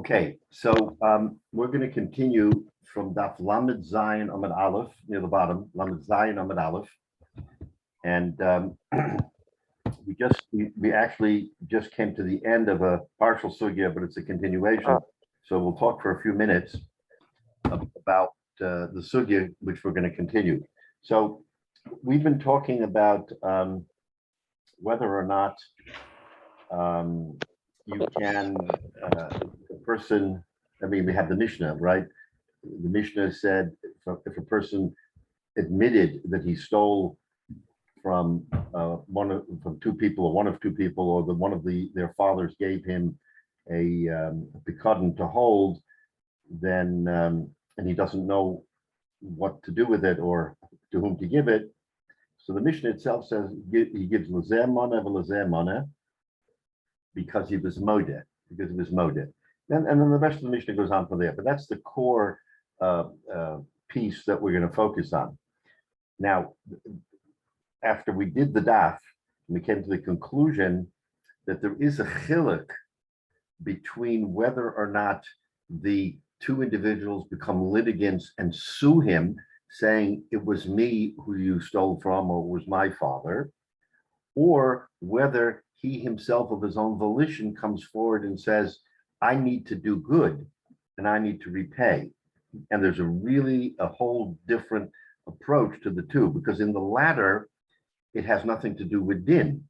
Okay, so we're going to continue from Daf Lamed Zayin Amud Aleph near the bottom, Lamed Zayin Amud Aleph, and we actually just came to the end of a partial sugya, but it's a continuation. So we'll talk for a few minutes about the sugya, which we're going to continue. So we've been talking about whether or not you can, a person, I mean, we have the Mishnah, right? The Mishnah said if a person admitted that he stole from from two people or one of two people, or that one of their fathers gave him a picadon to hold, then and he doesn't know what to do with it or to whom to give it. So the Mishnah itself says he gives l'zeh mana v'l'zeh mana because he was modeh, because of his modeh. And then the rest of the Mishnah goes on from there. But that's the core piece that we're going to focus on. Now, after we did the daf, we came to the conclusion that there is a chiluk between whether or not the two individuals become litigants and sue him, saying it was me who you stole from, or it was my father, or whether he himself of his own volition comes forward and says, I need to do good and I need to repay. And there's a whole different approach to the two, because in the latter, it has nothing to do with din.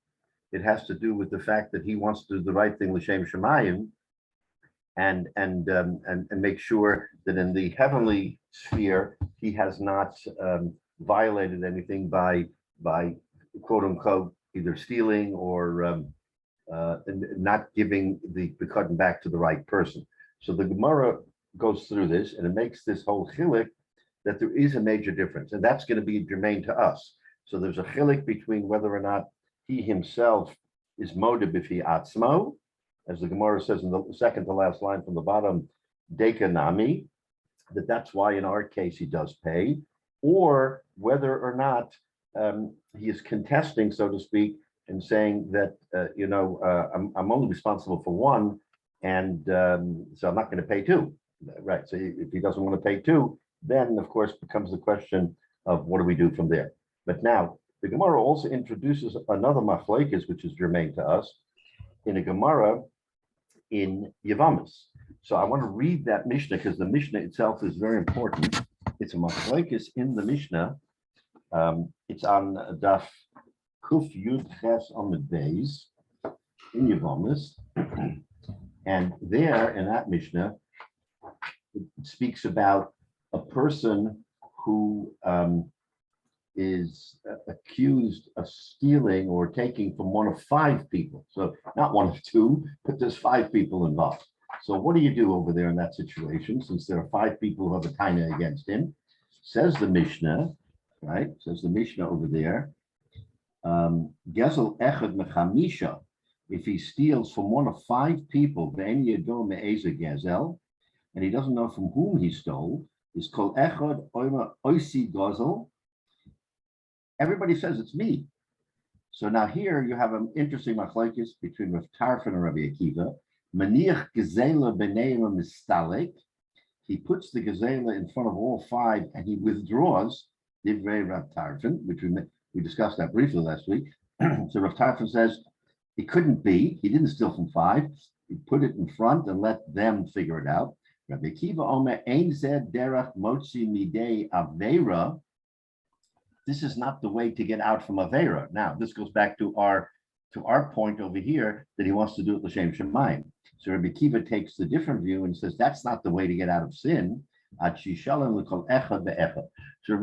It has to do with the fact that he wants to do the right thing, l'shem shemayim, and make sure that in the heavenly sphere he has not violated anything by quote unquote either stealing or not giving the picadon back to the right person. So the Gemara goes through this and it makes this whole chiluk that there is a major difference, and that's going to be germane to us. So there's a chiluk between whether or not he himself is modeh b'fi atzmo, as the Gemara says in the second to last line from the bottom, deka nami, that's why in our case he does pay, or whether or not he is contesting, so to speak, and saying that I'm only responsible for one, and so I'm not going to pay two, right? So if he doesn't want to pay two, then of course becomes the question of what do we do from there. But now the Gemara also introduces another machlokes, which is germane to us, in a Gemara in Yavamis. So I want to read that Mishnah because the Mishnah itself is very important. It's a machlokes in the Mishnah. It's on Daf Kuf Yud Ches Amud Beis in Yavamis, and there in that Mishnah it speaks about a person who is accused of stealing or taking from one of five people. So not one of two, but there's five people involved. So what do you do over there in that situation, since there are five people who have a taina against him? Says the Mishnah, right? Says the Mishnah over there, Gezel echad mechamisha, if he steals from one of five people, ve'en yedo me'eza gezel, and he doesn't know from whom he stole, is kol echad oisi gozel. Everybody says it's me. So now here you have an interesting machlokes between Rav Tarfon and Rabbi Akiva. Maniach gezela b'neim mistalek. He puts the gezela in front of all five and he withdraws divrei Rav Tarfon, which we discussed that briefly last week. So Rav Tarfon says it couldn't be. He didn't steal from five. He put it in front and let them figure it out. Rabbi Akiva omer ein zed derech motzi midei aveira. This is not the way to get out from Avera. Now, this goes back to our point over here that he wants to do it l'shem shemayim. So Rabbi Akiva takes the different view and says that's not the way to get out of sin. So Rabbi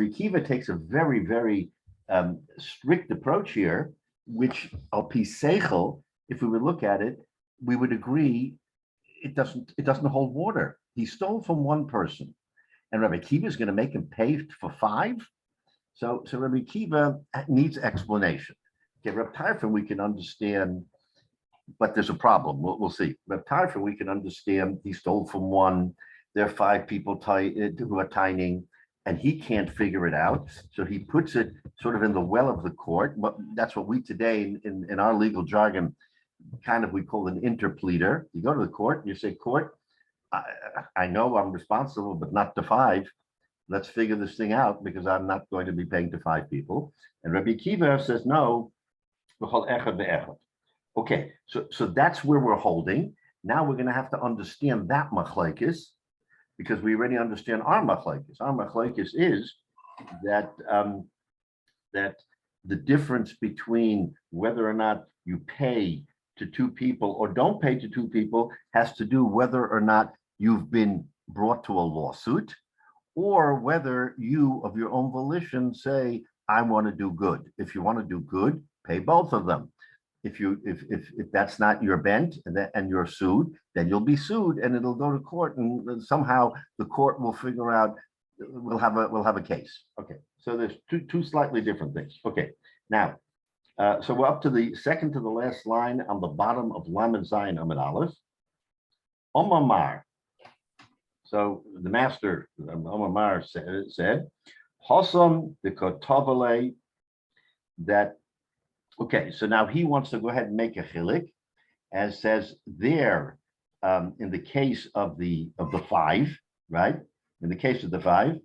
Akiva takes a very, very strict approach here, which al pi seichel, if we would look at it, we would agree it doesn't hold water. He stole from one person, and Rabbi Akiva is going to make him pay for five. So Rabbi Akiva needs explanation. Okay, Reb Tarfon we can understand, but there's a problem. We'll see. Reb Tarfon we can understand. He stole from one. There are five people who are tining, and he can't figure it out. So he puts it sort of in the well of the court. But that's what we today in our legal jargon, kind of we call an interpleader. You go to the court and you say, court, I, I know I'm responsible, but not to five. Let's figure this thing out because I'm not going to be paying to five people. And Rabbi Kiva says, no, okay, so that's where we're holding. Now we're going to have to understand that machlekes because we already understand our machlekes. Our machlekes is that that the difference between whether or not you pay to two people or don't pay to two people has to do whether or not you've been brought to a lawsuit or whether you of your own volition say, I want to do good. If you want to do good, pay both of them. If that's not your bent and you're sued, then you'll be sued and it'll go to court and somehow the court will figure out we'll have a case. Okay, so there's two slightly different things. Okay, now so we're up to the second to the last line on the bottom of Lamed Zayin Amid Aleph. Omar. So the master Omar said, Hossam the Kotovale, that okay, so now he wants to go ahead and make a chilik, as says there in the case of the five, right? In the case of the five,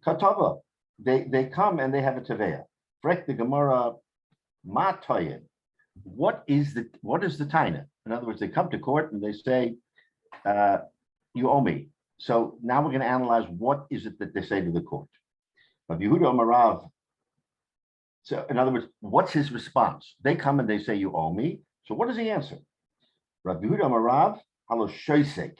Katava, they come and they have a teveya. Frek the Gemara Matoyin. What is the taina? In other words, they come to court and they say, you owe me. So now we're going to analyze what is it that they say to the court. Rabbi Yehuda Amarav. So in other words, what's his response? They come and they say, you owe me. So what does he answer? Rabbi Yehuda Amarav, halo shoisek.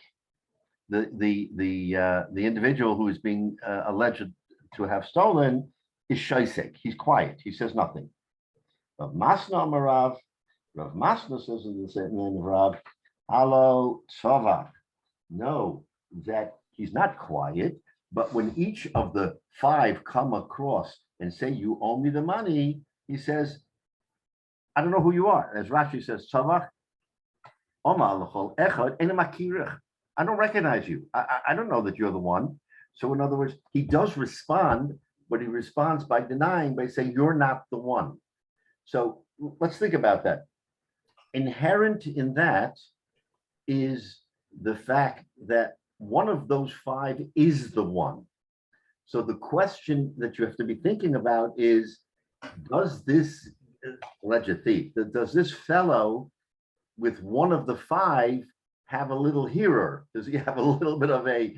The individual who is being alleged to have stolen is shoisek. He's quiet. He says nothing. Rav Masna Amarav. Rav Masna says in the name of Rav, halo tzavak. No, that he's not quiet, but when each of the five come across and say, you owe me the money, he says, I don't know who you are. As Rashi says, tzavach, I don't recognize you. I don't know that you're the one. So in other words, he does respond, but he responds by denying, by saying, you're not the one. So let's think about that. Inherent in that is the fact that one of those five is the one. So the question that you have to be thinking about is, does this alleged thief, does this fellow with one of the five have a little hearer? Does he have a little bit of a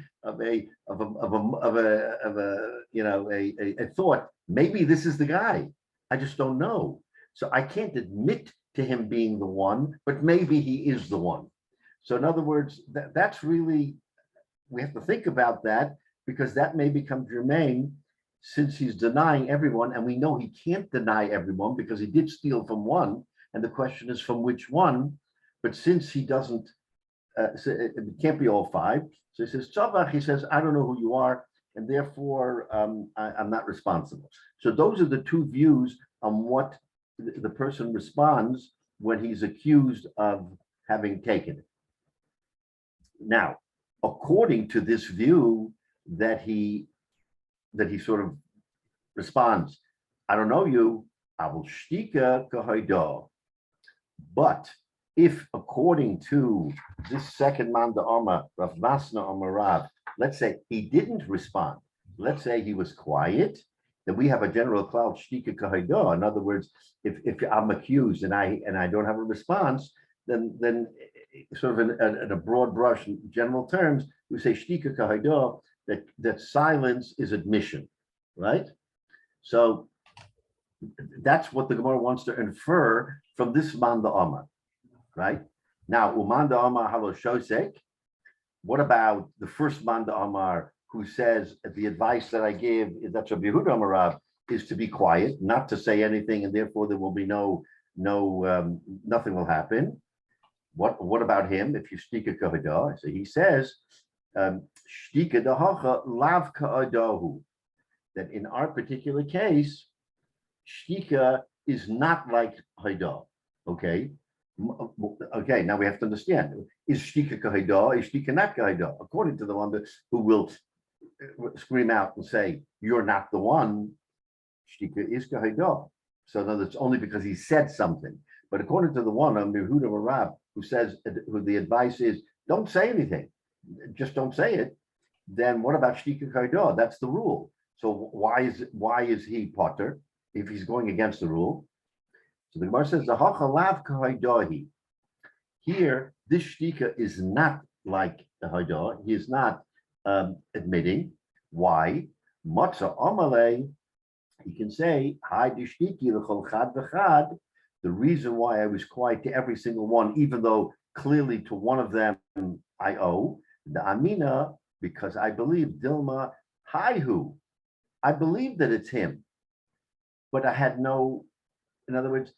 thought? Maybe this is the guy. I just don't know. So I can't admit to him being the one, but maybe he is the one. So in other words, that's really, we have to think about that because that may become germane since he's denying everyone. And we know he can't deny everyone because he did steal from one. And the question is from which one? But since he doesn't, so it can't be all five. So he says, Tzavach, he says, I don't know who you are. And therefore, I'm not responsible. So those are the two views on what the person responds when he's accused of having taken it. Now, according to this view that he sort of responds, I don't know you, I will shtika kahayda. But if according to this second man the Omar, Rav Masna Omar Rav, let's say he didn't respond, let's say he was quiet, then we have a general cloud shtika kahayda. In other words, if I'm accused and I don't have a response, then sort of in a broad brush, in general terms, we say shtika kahayda, that silence is admission, right? So that's what the Gemara wants to infer from this man the Omar, right? Now, uman the Omar halo shosek. What about the first man the Omar who says the advice that I give is that Rabbi Yehuda Amarav is to be quiet, not to say anything, and therefore there will be nothing will happen. What about him? If you shtika kahada, so he says, shtika dahacha lav ka'adahu, that in our particular case, shtika is not like haida. Okay. Okay, now we have to understand, is shtika kahida, is shtika not kahida? According to the one who will scream out and say, you're not the one, shtika is kahida. So in other words, it's only because he said something. But according to the one, Yehuda Marab, who says, who the advice is, don't say anything. just don't say it, then what about shtika kaidah? That's the rule. So why is he potter if he's going against the rule? So the Gemara says the hachalav kaidahi. Here, this shtika is not like the haidah. He is not admitting. Why? Matzah amalei. He can say, "Hi dishtiki l'chol chad v'chad." The reason why I was quiet to every single one, even though clearly to one of them I owe, the amina, because I believe Dilma Haihu. I believe that it's him, but I had no. In other words,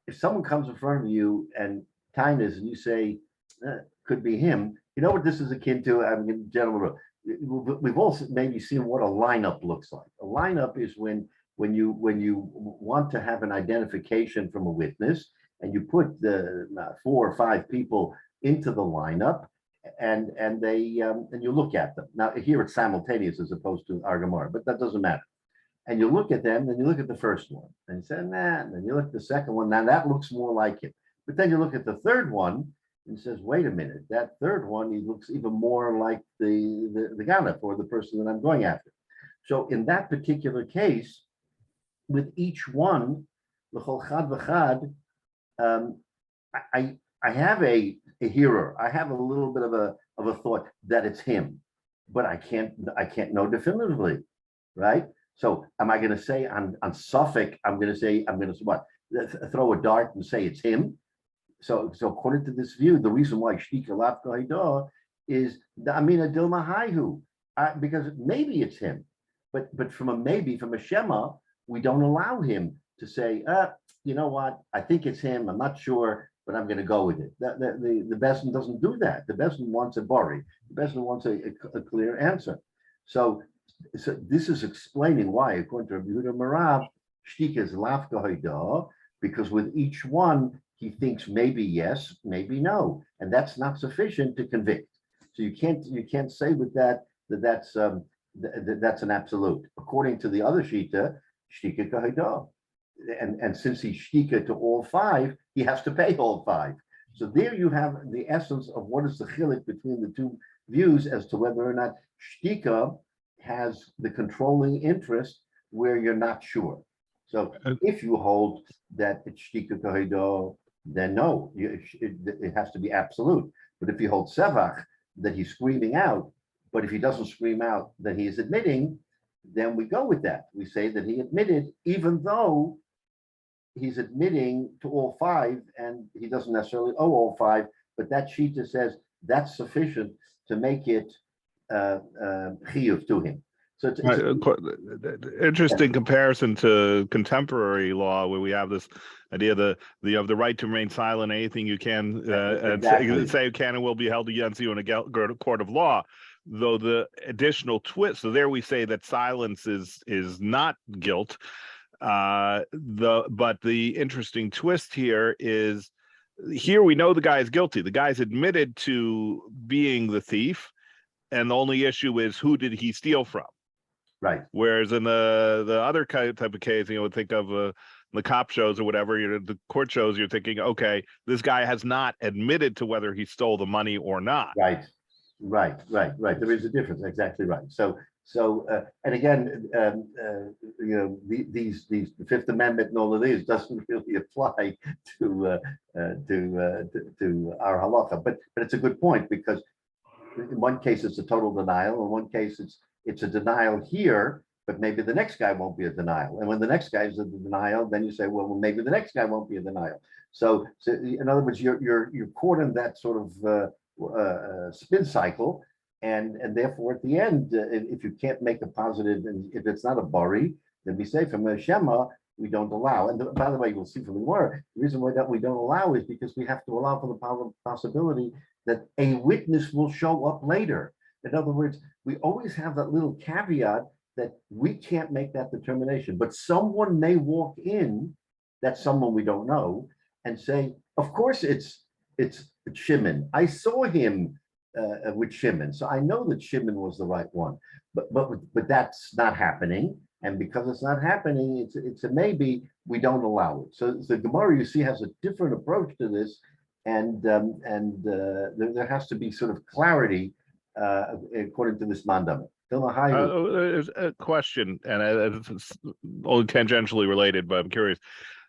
if someone comes in front of you and Tainas and you say could be him, you know what this is akin to? I mean, gentlemen, we've also maybe seen what a lineup looks like. A lineup is when you want to have an identification from a witness and you put the 4 or 5 people into the lineup and you look at them. Now here it's simultaneous as opposed to Argamar, but that doesn't matter. And you look at them, then you look at the first one and you say, nah, and then you look at the second one. Now that looks more like him. But then you look at the third one and says, wait a minute, that third one, he looks even more like the Ganef or the person that I'm going after. So in that particular case, with each one, l'chol chad v'chad, I have a hearer. I have a little bit of a thought that it's him, but I can't know definitively, right? So am I going to say on Suffolk, I'm going to what? Throw a dart and say it's him? So according to this view, the reason why Shtika Lafka Haidah is the Amina Dilma Haihu, because maybe it's him, but from a Shema, we don't allow him to say, you know what, I think it's him, I'm not sure, but I'm going to go with it. The Besson doesn't do that. The Besson wants a bari. The Besson wants a clear answer. So this is explaining why, according to Rabbi Yehuda Marav, Shtika is Lafka Haidah, because with each one, he thinks maybe yes, maybe no, and that's not sufficient to convict. So you can't say with that's an absolute. According to the other shita, shtika kahida, and since he's shtika to all 5, he has to pay all 5. So there you have the essence of what is the chilik between the two views as to whether or not shtika has the controlling interest where you're not sure. So if you hold that it's shtika kahida, then no, it has to be absolute. But if you hold sevach, that he's screaming out, but if he doesn't scream out that he is admitting, then we go with that. We say that he admitted, even though he's admitting to all 5, and he doesn't necessarily owe all 5, but that shita says that's sufficient to make it chiyuv to him. So it's interesting comparison to contemporary law, where we have this idea that you have the right to remain silent. Anything you can say can and will be held against you in a court of law. Though the additional twist, so there we say that silence is not guilt. But the interesting twist here is, here we know the guy is guilty. The guy's admitted to being the thief, and the only issue is who did he steal from. Right. Whereas in the other type of case, would think of the cop shows or whatever, the court shows, you're thinking, okay, this guy has not admitted to whether he stole the money or not. Right. There is a difference. Exactly right. So and again, these the Fifth Amendment and all of these doesn't really apply to our halacha. But it's a good point, because in one case it's a total denial, in one case it's a denial here, but maybe the next guy won't be a denial. And when the next guy is a denial, then you say, well, maybe the next guy won't be a denial. So in other words, you're caught in that sort of spin cycle, and therefore at the end, if you can't make a positive, and if it's not a bari, then we say from a shema we don't allow. And by the way, you'll see from the word, the reason why that we don't allow is because we have to allow for the possibility that a witness will show up later. In other words, we always have that little caveat that we can't make that determination, but someone may walk in, that's someone we don't know, and say, of course it's Shimon. I saw him with Shimon, so I know that Shimon was the right one. But that's not happening, and because it's not happening, it's a maybe. We don't allow it. So the Gemara, you see, has a different approach to this, and there has to be sort of clarity according to this mandam. There's a question, and it's only tangentially related, but I'm curious.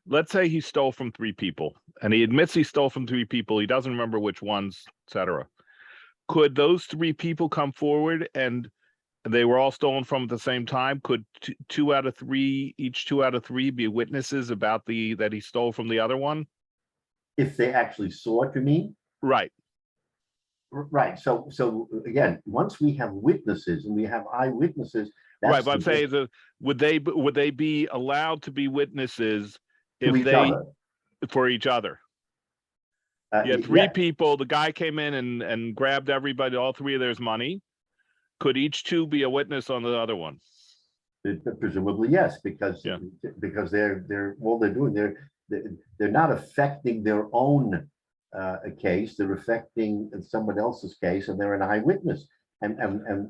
Let's say he stole from three people, and he admits he stole from three people. He doesn't remember which ones, etc. Could those three people come forward and they were all stolen from at the same time? Could each two out of three be witnesses about that he stole from the other one? If they actually saw it, you mean? Right. Right. So again, once we have witnesses and we have eyewitnesses, that's right. But I'm saying that would they be allowed to be witnesses if for each other? You had three people. The guy came in and grabbed everybody, all three of theirs money. Could each two be a witness on the other one? Presumably, yes, because they're all they're doing. They're not affecting their own case. They're affecting someone else's case, and they're an eyewitness. And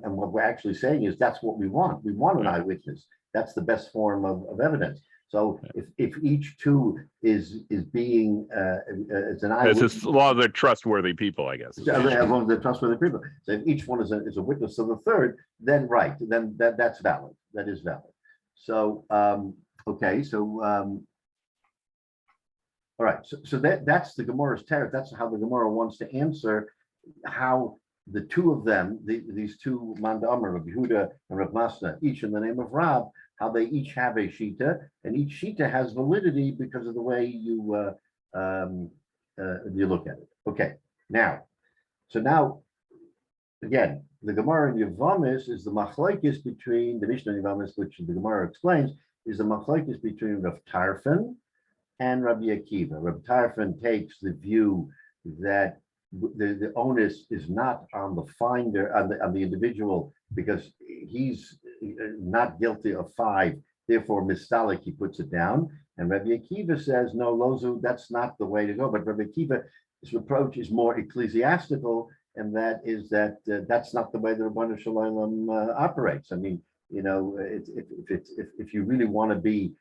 what we're actually saying is that's what we want. We want an eyewitness. That's the best form of evidence. So if each two is being as an eyewitness, it's a lot of they're trustworthy people, I guess. As long as they're trustworthy people. So if each one is a witness to the third, then that's valid. That is valid. So okay, so all right, so that's the Gemara's tariff. That's how the Gemara wants to answer how the two of them, these two Mandamar, Rabbi Yehuda and Rabbi Masna, each in the name of Rab, how they each have a shita, and each shita has validity because of the way you look at it. Okay, now again, the Gemara in Yavamis is the machlokes between the Mishnah in Yavamis, which the Gemara explains, is the machlokes between Rav Tarfon and Rabbi Akiva. Rabbi Tarfon takes the view that the onus is not on the finder, on the individual, because he's not guilty of 5, therefore mistalik, he puts it down. And Rabbi Akiva says, no, Lozu, that's not the way to go. But Rabbi Akiva's approach is more ecclesiastical, and that is that's not the way the Rabbanu Shalom operates. I mean, you know, if you really want to be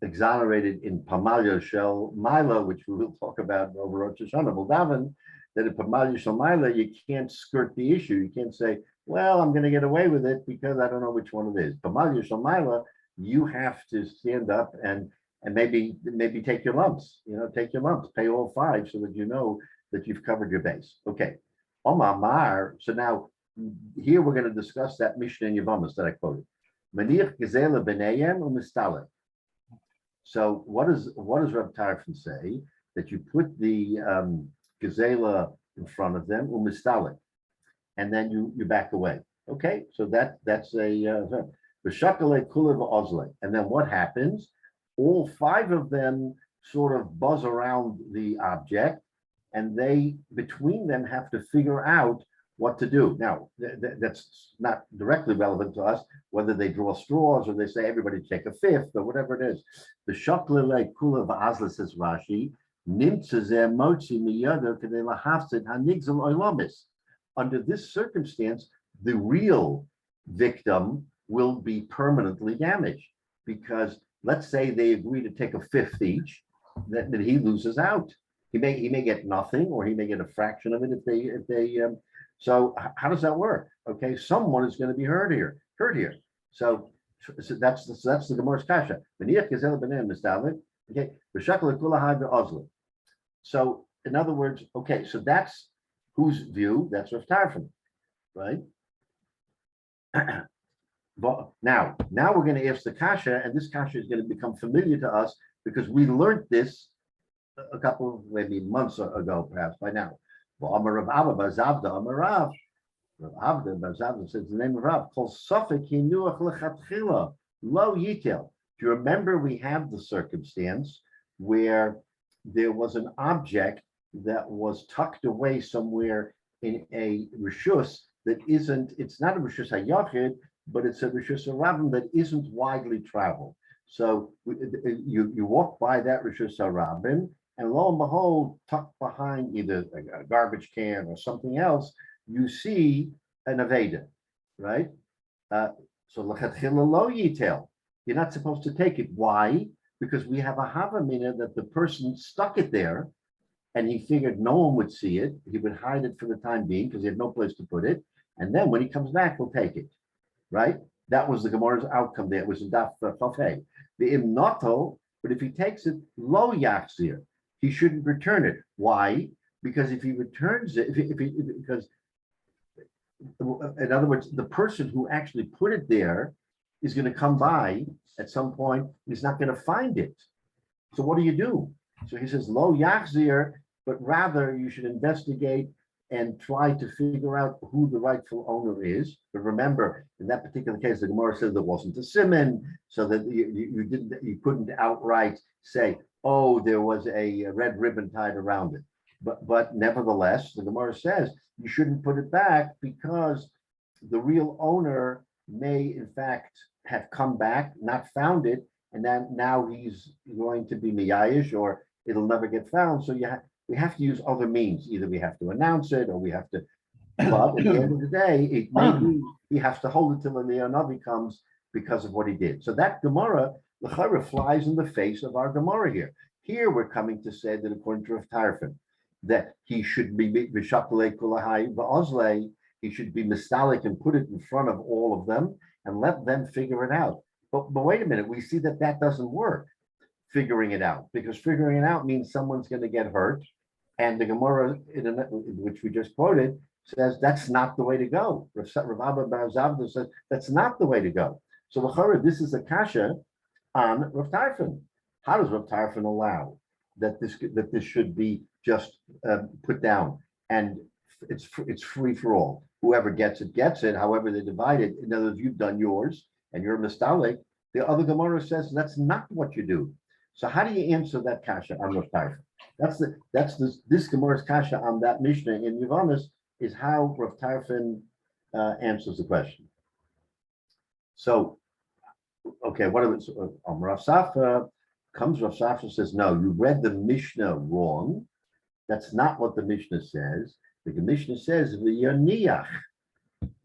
exonerated in Pamalia Shel Mila, which we will talk about over Rosh Hashanah, Moldavan, that in Pamalia Shel Mila, you can't skirt the issue. You can't say, well, I'm going to get away with it because I don't know which one it is. Pamalia Shel Mila, you have to stand up and maybe take your lumps, take your lumps, pay all 5 so that you know that you've covered your base. Okay. Omar Mar, so now here we're going to discuss that Mishnah in Yavamas that I quoted. Manich Gezela B'nayem u'Mistaleh. So what does Reb Tarfon say? That you put the Gezela in front of them, u'Mistaleh, and then you back away. Okay, so that's a V'shakale Kula v'Ozle. And then what happens? All 5 of them sort of buzz around the object, and they, between them, have to figure out what to do. Now, that's not directly relevant to us, whether they draw straws or they say everybody take a 5th or whatever it is. The shaklele kula v'azla, says Rashi, nimtzeh motzi miyado kedei lahafzid hanigzal oilamis. Under this circumstance, the real victim will be permanently damaged, because let's say they agree to take a 5th each, that he loses out. He may get nothing, or he may get a fraction of it if they. So how does that work? Okay, someone is going to be hurt here. So that's the Gemara's kasha. Okay, so in other words, okay, so that's whose view? That's Rav Tarfon, right? But now we're going to ask the kasha, and this kasha is going to become familiar to us because we learned this a couple of maybe months ago, perhaps by now. Rav Abba says the name of Rav, called Suffolk Hinuach Lechatchila, Lo Yitel. Do you remember we have the circumstance where there was an object that was tucked away somewhere in a rishus that isn't, it's not a rishus hayachid, but it's a rishus harabim that isn't widely traveled. So you walk by that rishus harabim, and lo and behold, tucked behind either a garbage can or something else, you see an Aveda, right? So l'chatchila lo yitel. You're not supposed to take it. Why? Because we have a havamina that the person stuck it there, and he figured no one would see it. He would hide it for the time being because he had no place to put it. And then when he comes back, we'll take it, right? That was the Gemara's outcome there. It was in Daf Chafei. The imnoto, but if he takes it lo yachzir, he shouldn't return it. Why? Because if he returns it, because in other words, the person who actually put it there is going to come by at some point. He's not going to find it. So what do you do? So he says lo yachzir, but rather you should investigate and try to figure out who the rightful owner is. But remember, in that particular case, the Gemara says there wasn't a simon, so that you couldn't outright say, oh, there was a red ribbon tied around it. But nevertheless, the Gemara says you shouldn't put it back because the real owner may, in fact, have come back, not found it, and then now he's going to be miyayish, or it'll never get found. So we have to use other means. Either we have to announce it, or we have to. But at the end of the day, it may be he has to hold it till the Navi comes because of what he did. So that Gemara, the Chayra, flies in the face of our Gemara here. Here we're coming to say that according to Rav Tarfon, that he should be b'shakle kulahai ba'ozle, he should be mistalik and put it in front of all of them and let them figure it out. But wait a minute, we see that doesn't work, figuring it out, because figuring it out means someone's going to get hurt. And the Gemara, which we just quoted, says that's not the way to go. Rav Abba bar Zavda says that's not the way to go. So this is a kasha on Rav Tarfon. How does Rav Tarfon allow that this should be just put down and it's free for all? Whoever gets it gets it. However they divide it. In other words, you've done yours and you're mistalik. The other Gemara says that's not what you do. So how do you answer that kasha on Rav Tarfon? This Gemara's kasha on that Mishnah in Yavamis is how Rav Tarfon answers the question. So, okay, what are Rav Safra comes? Rav Safra says, no, you read the Mishnah wrong. That's not what the Mishnah says. The Mishnah says v'yaniach.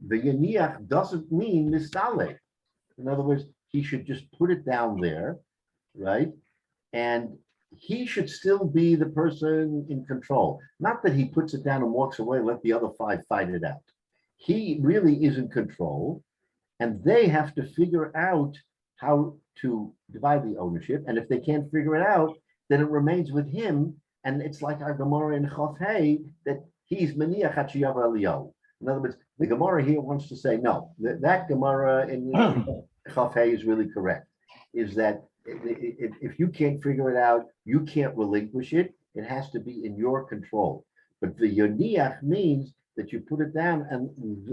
V'yaniach doesn't mean mistale. In other words, he should just put it down there, right? And he should still be the person in control. Not that he puts it down and walks away and let the other five fight it out. He really is in control, and they have to figure out how to divide the ownership. And if they can't figure it out, then it remains with him. And it's like our Gemara in Chafei that he's Maniach Hachiyav Eliyahu. In other words, the Gemara here wants to say, no, that Gemara in Chafei is really correct. Is that if you can't figure it out, you can't relinquish it. It has to be in your control. But the Yoniach means that you put it down and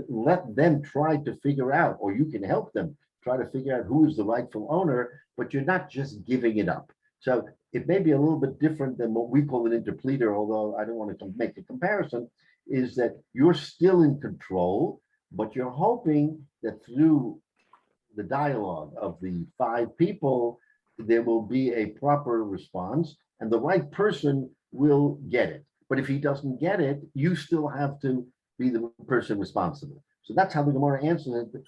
let them try to figure out, or you can help them try to figure out who is the rightful owner, but you're not just giving it up. So it may be a little bit different than what we call an interpleader, although I don't want to make a comparison, is that you're still in control, but you're hoping that through the dialogue of the five people, there will be a proper response and the right person will get it. But if he doesn't get it, you still have to be the person responsible. So that's how the Gemara answers it.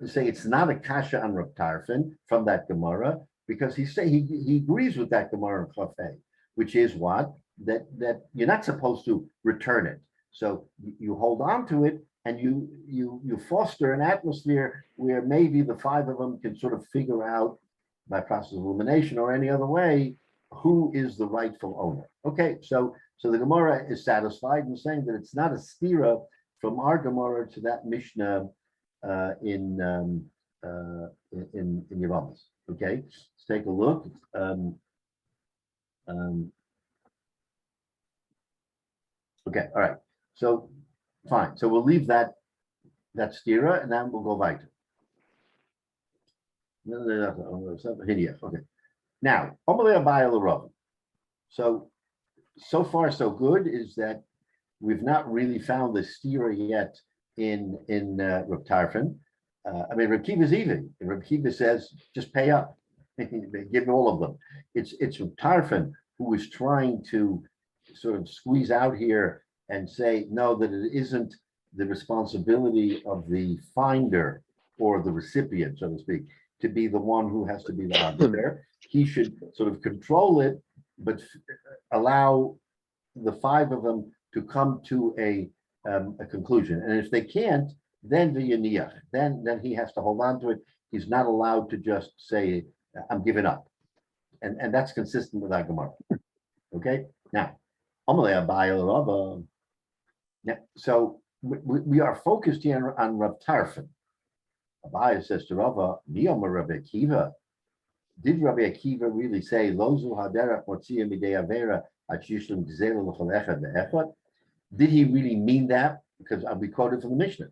To say it's not a kasha on Rav Tarfon from that Gemara, because he agrees with that Gemara in Chafei, which is what? That you're not supposed to return it. So you hold on to it and you foster an atmosphere where maybe the five of them can sort of figure out by process of elimination or any other way who is the rightful owner. Okay, so the Gemara is satisfied in saying that it's not a stira from our Gemara to that Mishnah in Yavamis. Okay, let's take a look. Okay, all right. So fine. So we'll leave that stira and then we'll go weiter. Okay. Now, so far so good is that we've not really found the stira yet in Rav Tarfon. I mean, Rav Kiva's even. Rav Kiva says, just pay up. Give all of them. It's Rav Tarfon who is trying to sort of squeeze out here and say, no, that it isn't the responsibility of the finder or the recipient, so to speak, to be the one who has to be the arbiter. He should sort of control it, but allow the five of them to come to a conclusion. And if they can't, then v'yaniach, then he has to hold on to it. He's not allowed to just say, I'm giving up. And that's consistent with our Gemara. Okay, now, Amalei Abaye Rava. Now, so we are focused here on Rav Tarfon. Abaye says to Rava, Niyom Rabbi Akiva. Did Rabbi Akiva really say, Lozu haderach motzia midei avera at yishlim gzela l'chol echad ve'echad? Did he really mean that? Because we quoted from the Mishnah.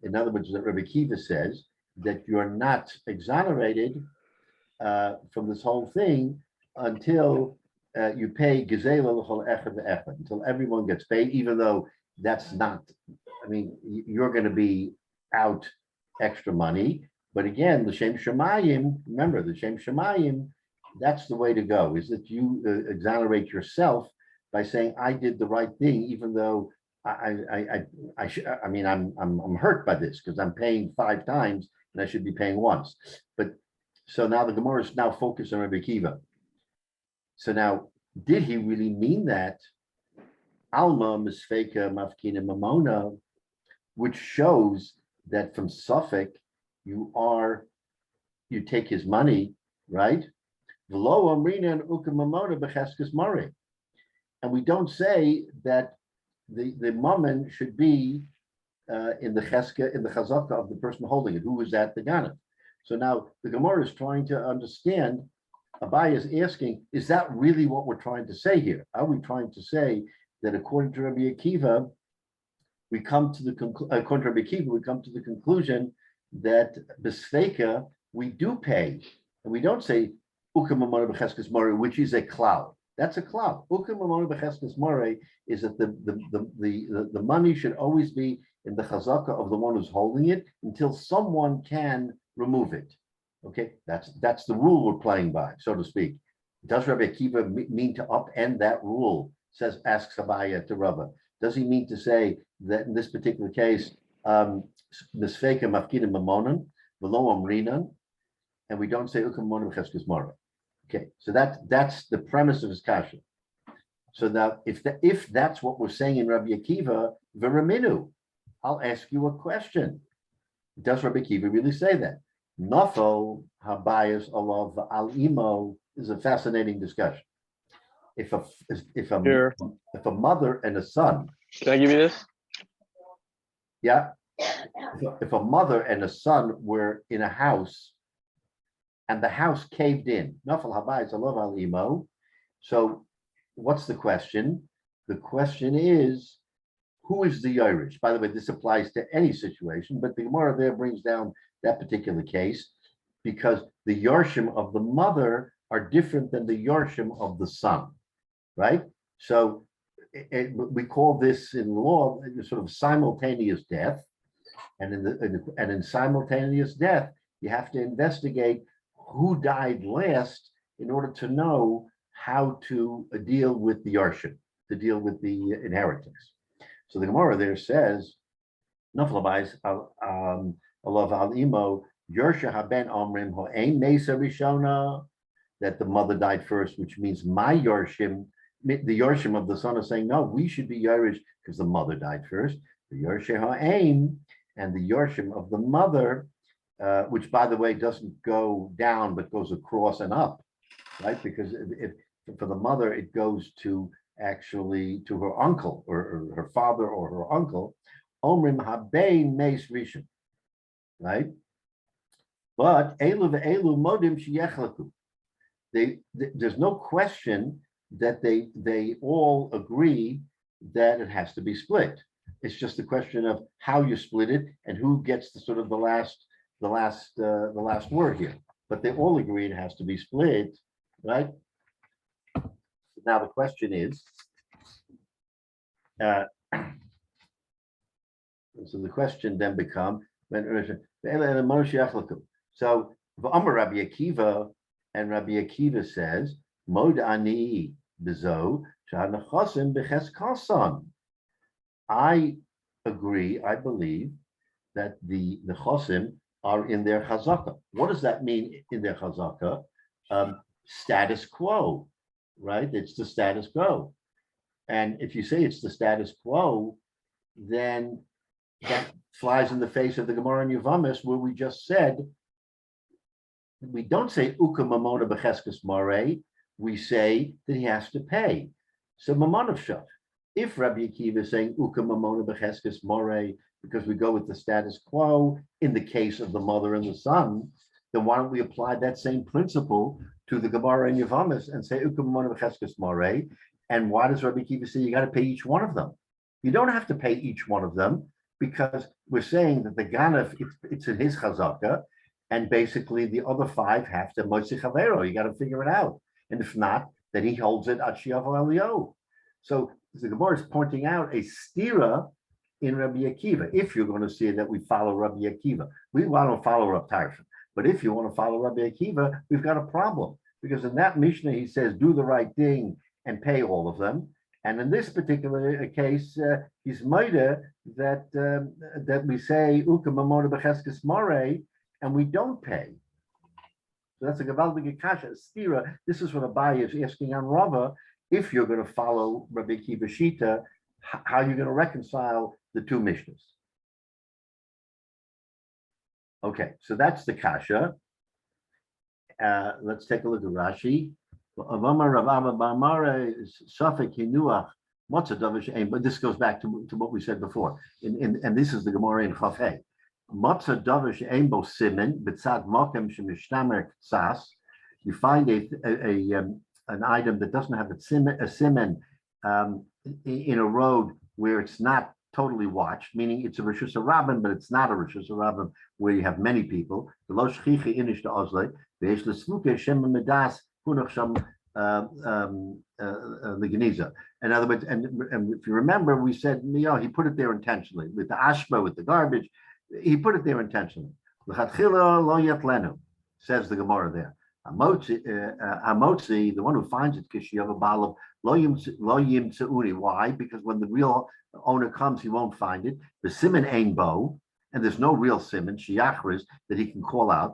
In other words, that Rabbi Akiva says that you're not exonerated from this whole thing until you pay gzela l'chol echad ve'echad, until everyone gets paid, even though that's not, I mean, you're going to be out extra money. But again, the Shem Shemayim, remember the Shem Shemayim, that's the way to go, is that you exonerate yourself by saying, I did the right thing, even though I'm hurt by this because I'm paying 5 times and I should be paying once. But so now the Gemara is now focused on Rabbi Akiva. So now, did he really mean that? Alma misfeka mafkina mamona, which shows that from Suffolk, you take his money, right? And we don't say that the mammon should be in the chazaka of the person holding it. Who is that? The Ganav. So now the Gemara is trying to understand. Abaye is asking, is that really what we're trying to say here? Are we trying to say that according to Rabbi Akiva, we come to the conclusion that besfeka we do pay, and we don't say ukam mamona b'cheskes mori, which is a cloud. That's a cloud. Ukam mamona b'cheskes mori is that the money should always be in the chazaka of the one who's holding it until someone can remove it. Okay, that's the rule we're playing by, so to speak. Does Rabbi Akiva mean to upend that rule? Asks Abaye to Rava. Does he mean to say that in this particular case, misfeka mafkidim mamonan v'lo amrinan, and we don't say ukam mamona b'cheskes mori? Okay, so that's the premise of his kasha. So now, if that's what we're saying in Rabbi Akiva, v'raminu, I'll ask you a question. Does Rabbi Akiva really say that? Nafo habayis alav al imo is a fascinating discussion. If a mother and a son. Can I give you this? Yeah. If a mother and a son were in a house and the house caved in, nafal habayis alav al imo. So what's the question? The question is, who is the Irish? By the way, this applies to any situation, but the Gemara there brings down that particular case because the Yorshim of the mother are different than the Yorshim of the son, right? So we call this in law sort of simultaneous death, and in simultaneous death, you have to investigate who died last in order to know how to deal with the Yorshim, to deal with the inheritance. So the Gemara there says, "Naflabais alav al imo Yersha haben omrim ho'ein mesa rishona," that the mother died first, which means my Yorshim, the Yorshim of the son is saying, no, we should be Yorish because the mother died first. The Yersha ha'ein and the Yorshim of the mother, which by the way doesn't go down but goes across and up, right? Because if for the mother it goes to actually to her uncle or her father or her uncle, Omrim Habein Meis Rishon, right? But Elu ve'elu modim sheyechlaku. There's no question that they all agree that it has to be split. It's just a question of how you split it and who gets the sort of the last word here. But they all agree it has to be split, right? Now the question is, so the question then becomes, so Amar Rabbi Akiva, and Rabbi Akiva says, Mod ani bezo shanachosim beches kasan. I agree, I believe that the chosim are in their chazaka. What does that mean in their chazaka? Status quo, right? It's the status quo. And if you say it's the status quo, then that flies in the face of the Gemara in Yavamis, where we just said, we don't say uka mamona becheskes mare, we say that he has to pay. So mamonov shot. If Rabbi Akiva is saying uka mamona becheskes mare, because we go with the status quo in the case of the mother and the son, then why don't we apply that same principle to the Gemara in Yavamis and say uka mamona becheskes mare? And why does Rabbi Akiva say you got to pay each one of them? You don't have to pay each one of them, because we're saying that the Ganef, it's in his chazaka, and basically the other 5 have to moitzi chavero. You got to figure it out. And if not, then he holds it at shiavo elio. So the Gemara is pointing out a stira in Rabbi Akiva. If you're going to see that we follow Rabbi Akiva, we want to follow Rabbi Tarshan. But if you want to follow Rabbi Akiva, we've got a problem, because in that Mishnah he says do the right thing and pay all of them. And in this particular case, he's moida that that we say uka mamona becheskes mare, and we don't pay. So that's a gavaldige kasha, stira. This is what Abai is asking on Rava. If you're going to follow Rabbi Akiva Shita, how are you going to reconcile the 2 Mishnahs? Okay, so that's the kasha. Let's take a look at Rashi. But this goes back to what we said before. And this is the Gemara in Chafei. You find an item that doesn't have a siman in a road where it's not totally watched, meaning it's a Rishus Rabbin, but it's not a Rishus Rabbin where you have many people. In other words, and if you remember, we said, he put it there intentionally with the ashba, with the garbage. He put it there intentionally. Says the Gemara there. Hamotzi, the one who finds it, because you have a bottle of lo yim tzeuri. Why? Because when the real owner comes, he won't find it. The siman ein bo, and there's no real siman shiachris that he can call out.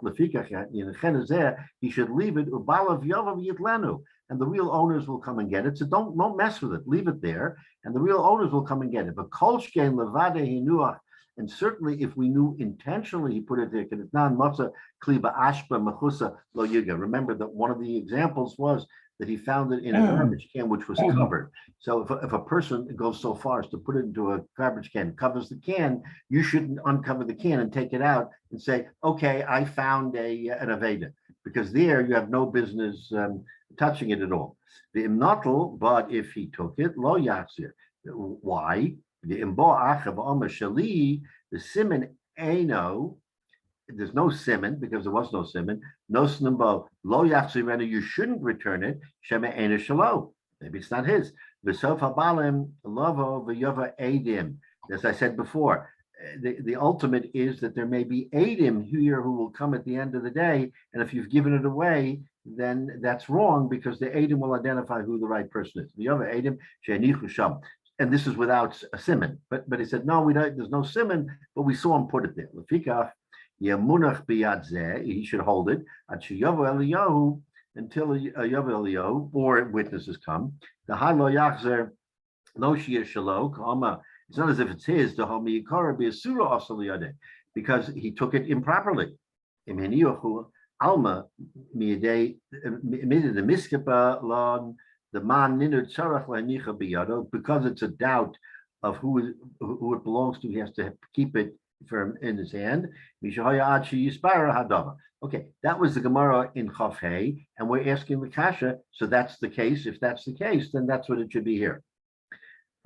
He should leave it. And the real owners will come and get it. So don't mess with it. Leave it there, and the real owners will come and get it. But kolshkein levade hinuach. And certainly, if we knew intentionally he put it there, remember that one of the examples was that he found it in a garbage can which was covered. So if a person goes so far as to put it into a garbage can, covers the can, you shouldn't uncover the can and take it out and say, okay, I found an Aveda, because there you have no business touching it at all. The imnatal, but if he took it, lo yatzir. Why? The siman eno, there's no siman because there was no siman. No snumbo lo yachzirenu, you shouldn't return it. Shema ena shalo, maybe it's not his. V'sof habalim lovo v'yova edim. As I said before, the ultimate is that there may be edim here who will come at the end of the day, and if you've given it away, then that's wrong, because the edim will identify who the right person is. V'yova edim she'enichu sham. And this is without a siman, but he said no, we don't. There's no siman, but we saw him put it there. Lefikach yamunach biyadzeh, he should hold it until Yavu Eliyahu or witnesses come. The halo yachzer lo shir shalo kama. It's not as if it's his. The homi yikara be a surah asaliyade, because he took it improperly. Imheniyahu alma miyadei mid the miskipa lon. The man because it's a doubt of who it belongs to, he has to keep it firm in his hand. Okay, that was the Gemara in Chaf Hey, and we're asking the Kasha. So that's the case. If that's the case, then that's what it should be here.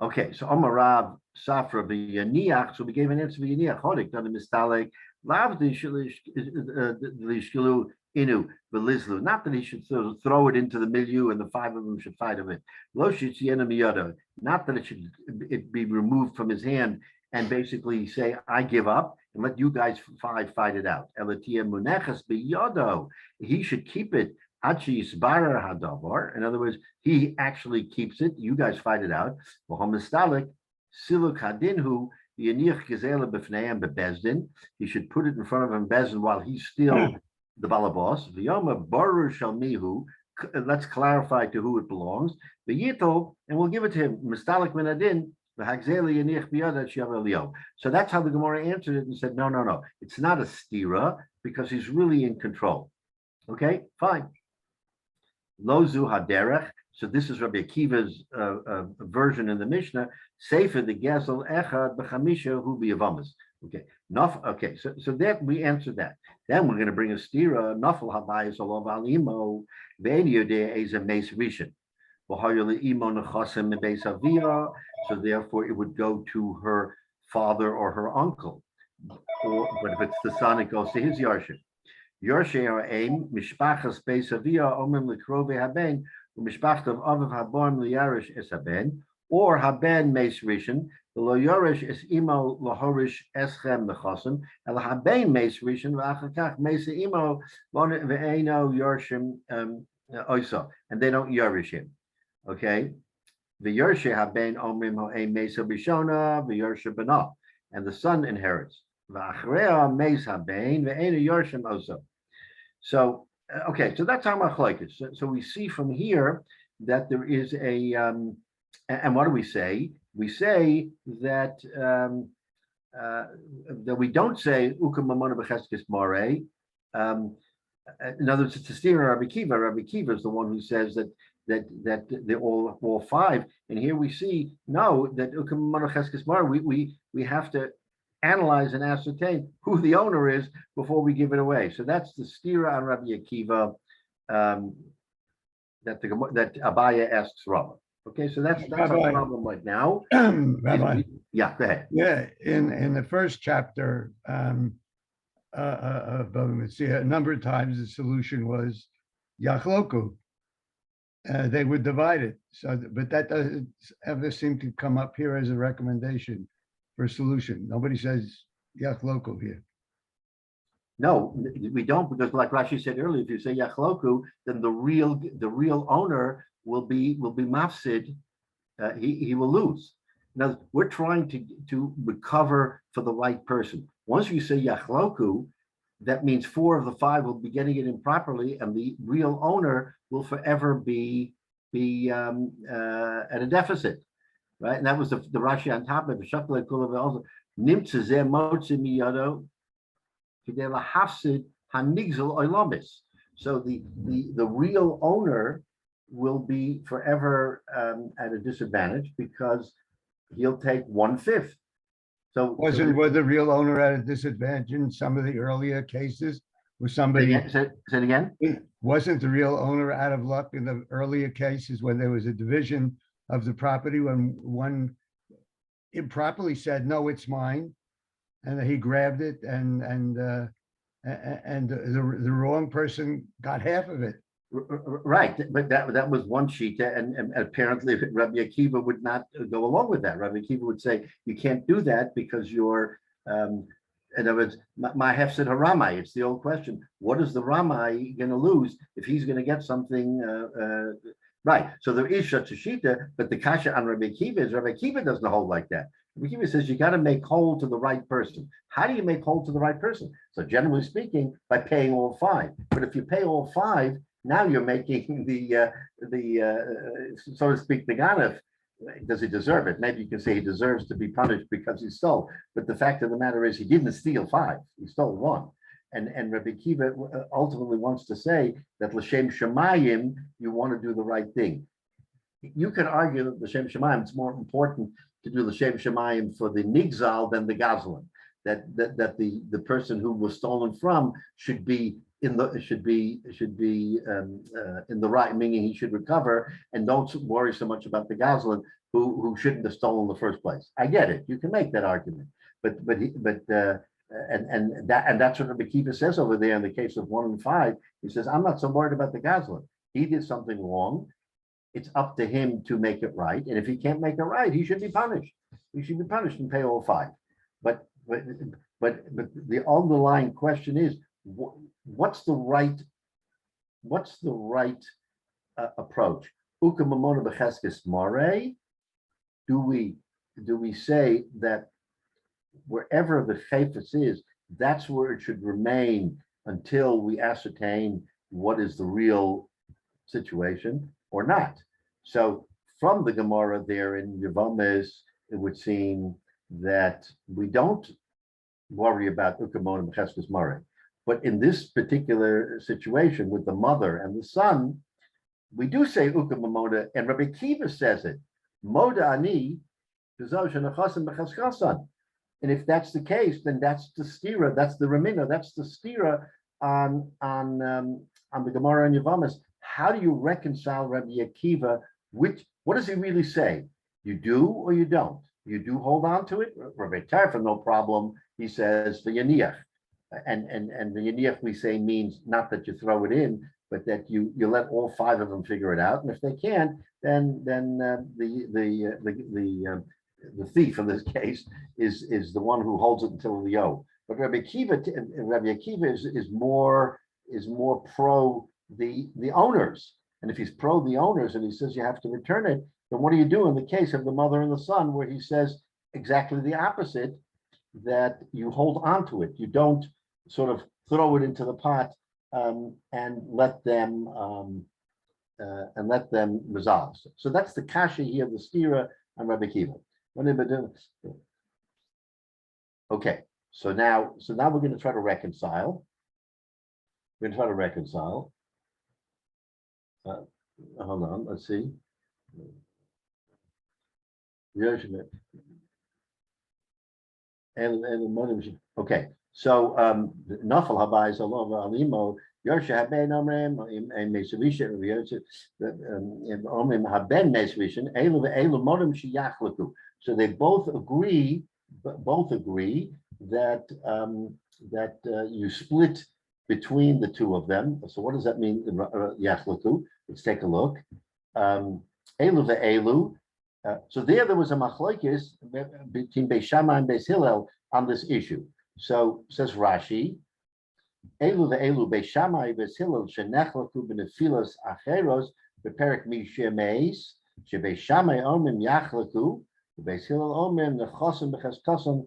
Okay, so Amarav Safra b'Yaniach. So we gave an answer b'Yaniach. Hodik done a mistalek. Lav d'ishkilu inu v'lizlu. Not that he should throw it into the milieu and the 5 of them should fight of it. Lo shitziena miyado. Not that it be removed from his hand and basically say, I give up and let you guys 5 fight it out. Elatia munechas biyado. He should keep it. Achi yisbarer hadavar. In other words, he actually keeps it. You guys fight it out. V'hamistalik siluk hadinhu. He should put it in front of him Bezdin while he's still the balabos. Let's clarify to who it belongs. The yitol, and we'll give it to him. Mistalik minadin So that's how the Gemara answered it and said, no. It's not a stira because he's really in control. Okay, fine. Lozu haderech. So this is Rabbi Akiva's version in the Mishnah. Sefer the Gezel Echad B'chamisha Hu B'Yavamas. Okay, okay. So that we answered that. Then we're going to bring a stira. Nafal habayis olav alimo ve'eniyodeh eza meis rishon. So therefore it would go to her father or her uncle. But if it's the son, it goes to his Yarshim. Yarshim are aim, Mishpachas Beis Avia, Omim Likrove Haben, Mishpachtav Aviv Haborm Liyarish Es Haben, or Haben Meis Rishon, the Lo Yorish Es Imo Lahorish Eschem Nechosim, and Haben Meis Rishon, Vachakach Meis Imo, Ve'eno Yarshim Oisa, and they don't Yorish him. Okay, the Yershe haben omrim ho'em mesa bishona, the Yershe bana, and the son inherits. V'achrea meis haben ve'ena Yershim also. So okay, so that's how machlokes. So we see from here that there is a and what do we say? We say that that we don't say ukam mamona b'cheskes mare. In other words, it's a steer Rabbi Kiva. Rabbi Kiva is the one who says that they're all five, and here we see no, that we have to analyze and ascertain who the owner is before we give it away. So that's the stira on Rabbi Akiva that Abaya asks Rabbi. Okay, so that's our problem right now. Rabbi, Yeah, go ahead. yeah, in the first chapter of Bava Metzia, a number of times the solution was Yachloku. They were divided. So, but that doesn't ever seem to come up here as a recommendation for a solution. Nobody says Yachloku here. No, we don't, because like Rashi said earlier, if you say Yachloku, then the real owner will be mafsid. He will lose. Now we're trying to recover for the right person. Once you say Yachloku, that means 4 of the 5 will be getting it improperly, and the real owner will forever be at a deficit, right? And that was the Rashi on top of it. Also so the real owner will be forever at a disadvantage because he'll take 1/5. So was the real owner at a disadvantage in some of the earlier cases? Was somebody say it again? Wasn't the real owner out of luck in the earlier cases when there was a division of the property, when one improperly said, no, it's mine, and he grabbed it and the wrong person got half of it? Right, but that was one shita, and apparently Rabbi Akiva would not go along with that. Rabbi Akiva would say you can't do that because you're, in other words, my hefsid haramai. It's the old question: what is the ramai going to lose if he's going to get something? Right. So there is such a shita, but the kasha on Rabbi Akiva is Rabbi Akiva doesn't hold like that. Rabbi Akiva says you got to make whole to the right person. How do you make whole to the right person? So generally speaking, by paying all 5. But if you pay all 5, now you're making the so to speak, the ganef. Does he deserve it? Maybe you can say he deserves to be punished because he stole. But the fact of the matter is he didn't steal 5. He stole 1. And Rabbi Kiva ultimately wants to say that l'shem shemayim, you want to do the right thing. You can argue that l'shem shemayim, it's more important to do l'shem shemayim for the nigzal than the gazlan. That the person who was stolen from should be in the right, meaning he should recover, and don't worry so much about the gazlan who shouldn't have stolen in the first place. I get it. You can make that argument, but that's what Rabbi Kiva says over there in the case of 1 and 5. He says, I'm not so worried about the gazlan. He did something wrong. It's up to him to make it right, and if he can't make it right, he should be punished. He should be punished and pay all 5. But the underlying question is, what's the right approach? Ukamamona b'cheskes mare. Do we say that wherever the chayfetz is, that's where it should remain until we ascertain what is the real situation or not? So from the Gemara there in Yavamis, it would seem that we don't worry about Ukamon and Cheskes Mare. But in this particular situation with the mother and the son, we do say Ukamamona, and Rabbi Kiva says it. Moda ani, and if that's the case, then that's the stira, that's the remina, that's the stira on the Gemara and Yavamas. How do you reconcile Rabbi Akiva? What does he really say? You do or you don't? You do hold on to it. Rabbi Tarfa, no problem. He says the yaniach, and the yaniach we say means not that you throw it in, but that you let all five of them figure it out. And if they can't, then the thief in this case is the one who holds it until the O. But Rabbi Akiva is more pro the owners. And if he's pro the owners and he says you have to return it, then what do you do in the case of the mother and the son, where he says exactly the opposite, that you hold on to it, you don't sort of throw it into the pot and let them resolve. So that's the kasha here, the stira and Rabbi Kiva. Okay, so now we're going to try to reconcile. We're going to try to reconcile. Hold on, let's see. Okay, so Nafal Habai Zalov Alimo Yorsha Haben Omrim and Mesavisha Omrim Haben Mesvishin Elu Modim Shiachlaku. So they both agree that you split between the two of them. So what does that mean? Yachlaku. Let's take a look. Elu ve'elu. So there was a machlokes between Beis Shammai and Beis Hillel on this issue. So says Rashi, Elu ve'elu Beis Shammai Beis Hillel shenechlaku b'nefilas acheros beperek mishemeis shebeis Shammai omim yachlaku Beis Hillel omim nechosim b'cheskosim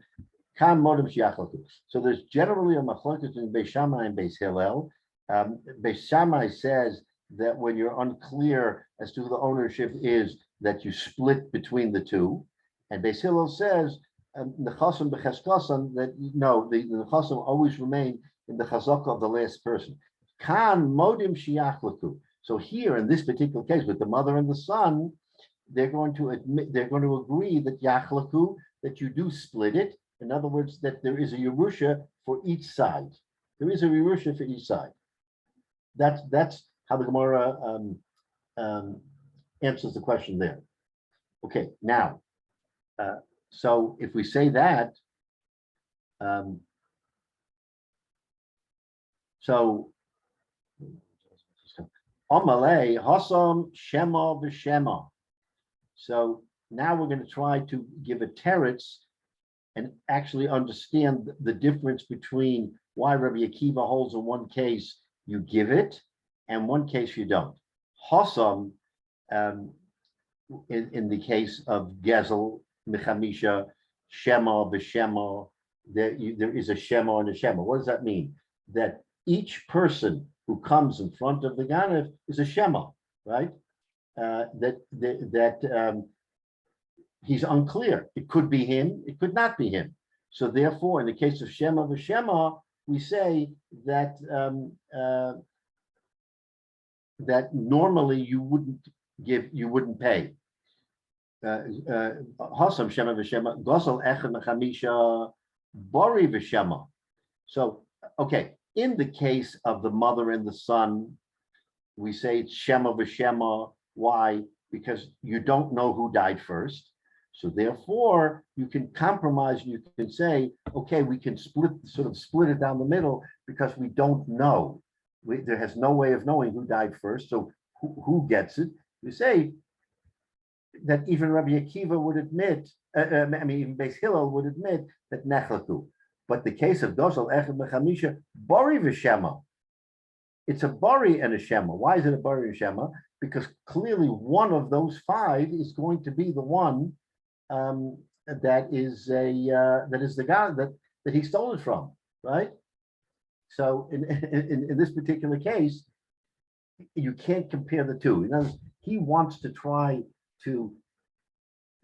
kam modim shiachlaku. So there's generally a machlokes between Beis Shammai and Beis Hillel. Beis Shammai says that when you're unclear as to who the ownership is, that you split between the two, and Beis Hillel says nechasim b'cheskosim, that no, the nechasim always remain in the chazaka of the last person. Kan modim shiachlaku. So here in this particular case with the mother and the son, they're going to agree that yachlaku, that you do split it. In other words, that there is a yerusha for each side. There is a yerusha for each side. That's how the Gemara answers the question there. Okay, now, so if we say that, so Amalei Hasam Shema v'Shema. So now we're going to try to give a teretz and actually understand the difference between why Rabbi Akiva holds in one case you give it and one case you don't. Hasam, in the case of Gezel, Mechamisha, Shema, B'Shema, there is a Shema and a Shema. What does that mean? That each person who comes in front of the Ganev is a Shema, right? He's unclear. It could be him, it could not be him. So therefore, in the case of Shema V'Shema, we say that that normally you wouldn't pay. Hasam Shema V'Shema, Gosel Echad Mechamisha, Bori V'Shema. So, okay, in the case of the mother and the son, we say it's Shema V'Shema. Why? Because you don't know who died first. So therefore, you can compromise and you can say, okay, we can split it down the middle because we don't know. There has no way of knowing who died first. So who gets it? You say that even Rabbi Akiva would admit, even Beis Hillel would admit that nechlaku. But the case of Dosel Echad Mechamisha, Bori V'Shema. It's a Bori and a Shema. Why is it a Bori and Shema? Because clearly one of those five is going to be the one that is the guy that he stole it from, right? So in this particular case, you can't compare the two. You know, he wants to try to